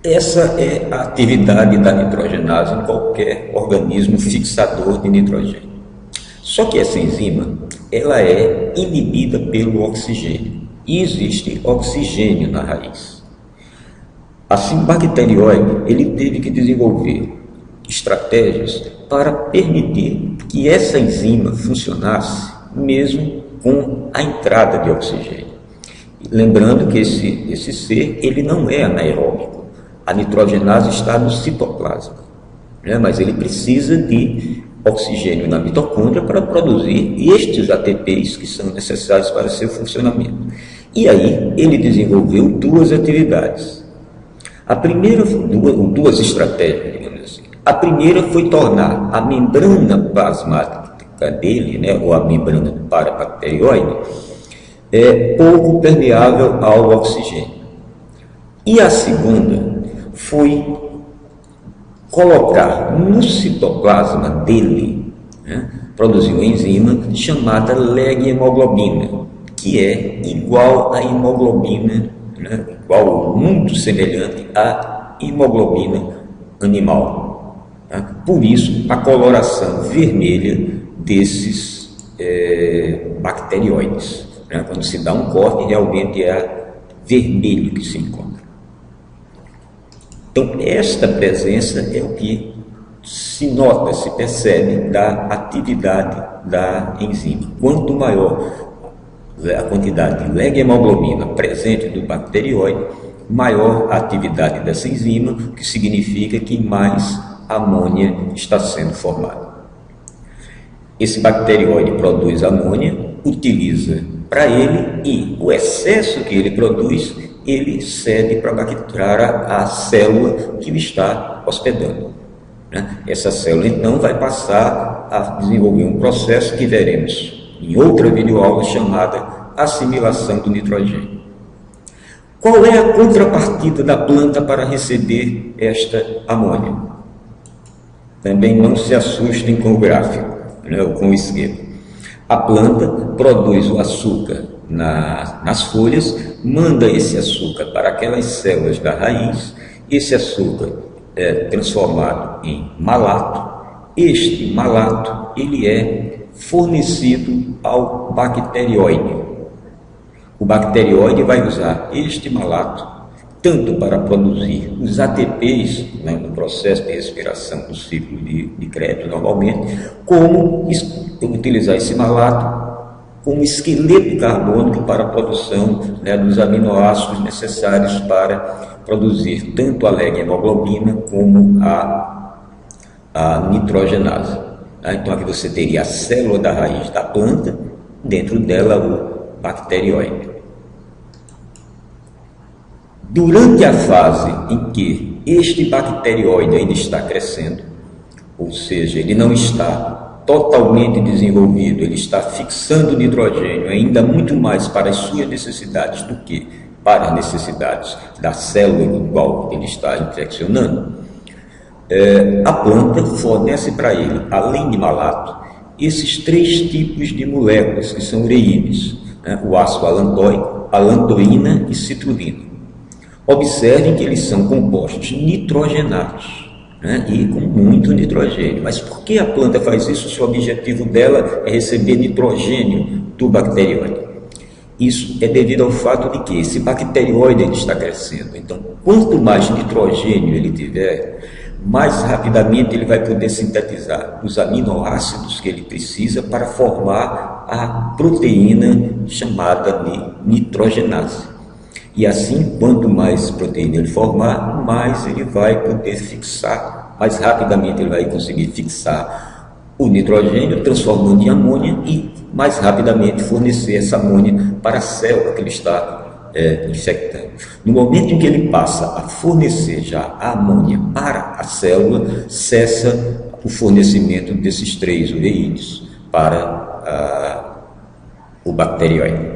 Essa é a atividade da nitrogenase em qualquer organismo fixador de nitrogênio. Só que essa enzima, ela é inibida pelo oxigênio, e existe oxigênio na raiz. Assim, o bacterióide, ele teve que desenvolver estratégias para permitir que essa enzima funcionasse mesmo com a entrada de oxigênio. Lembrando que esse ser, ele não é anaeróbico. A nitrogenase está no citoplasma, né? Mas ele precisa de oxigênio na mitocôndria para produzir estes ATPs que são necessários para seu funcionamento. E aí ele desenvolveu duas atividades. A primeira, duas estratégias, digamos assim. A primeira foi tornar a membrana plasmática dele, né, ou a membrana do parabacterióide, pouco permeável ao oxigênio. E a segunda foi colocar no citoplasma dele, né, produzir uma enzima chamada leg-hemoglobina, que é igual à hemoglobina, né, igual ou muito semelhante à hemoglobina animal. Tá? Por isso, a coloração vermelha desses bacterióides. Né? Quando se dá um corte, realmente é vermelho que se encontra. Então, esta presença é o que se nota, se percebe da atividade da enzima. Quanto maior a quantidade de leg-hemoglobina presente do bacterióide, maior a atividade dessa enzima, o que significa que mais amônia está sendo formada. Esse bacterióide produz amônia, utiliza para ele, e o excesso que ele produz, ele cede para a célula que o está hospedando. Né? Essa célula, então, vai passar a desenvolver um processo que veremos em outra videoaula chamada assimilação do nitrogênio. Qual é a contrapartida da planta para receber esta amônia? Também não se assustem com o gráfico, né, ou com o esquema. A planta produz o açúcar nas folhas, manda esse açúcar para aquelas células da raiz, esse açúcar é transformado em malato. Este malato, ele é fornecido ao bacterióide. O bacterióide vai usar este malato tanto para produzir os ATPs, né, no processo de respiração do ciclo de Krebs normalmente, como utilizar esse malato como esqueleto carbônico para a produção, né, dos aminoácidos necessários para produzir tanto a leg-hemoglobina como a nitrogenase. Então aqui você teria a célula da raiz da planta, dentro dela o bacterióide. Durante a fase em que este bacterióide ainda está crescendo, ou seja, ele não está totalmente desenvolvido, ele está fixando nitrogênio ainda muito mais para as suas necessidades do que para as necessidades da célula do qual ele está infeccionando, a planta fornece para ele, além de malato, esses três tipos de moléculas que são ureínas, né? O ácido alantóico, alantoína e citrulina. Observem que eles são compostos nitrogenados, né? E com muito nitrogênio. Mas por que a planta faz isso se o objetivo dela é receber nitrogênio do bacterióide? Isso é devido ao fato de que esse bacterióide ele está crescendo. Então, quanto mais nitrogênio ele tiver, mais rapidamente ele vai poder sintetizar os aminoácidos que ele precisa para formar a proteína chamada de nitrogenase. E assim, quanto mais proteína ele formar, mais ele vai poder fixar, mais rapidamente ele vai conseguir fixar o nitrogênio, transformando em amônia, e mais rapidamente fornecer essa amônia para a célula que ele está infectando. No momento em que ele passa a fornecer já a amônia para a célula, cessa o fornecimento desses três ureídeos para o bacterióide.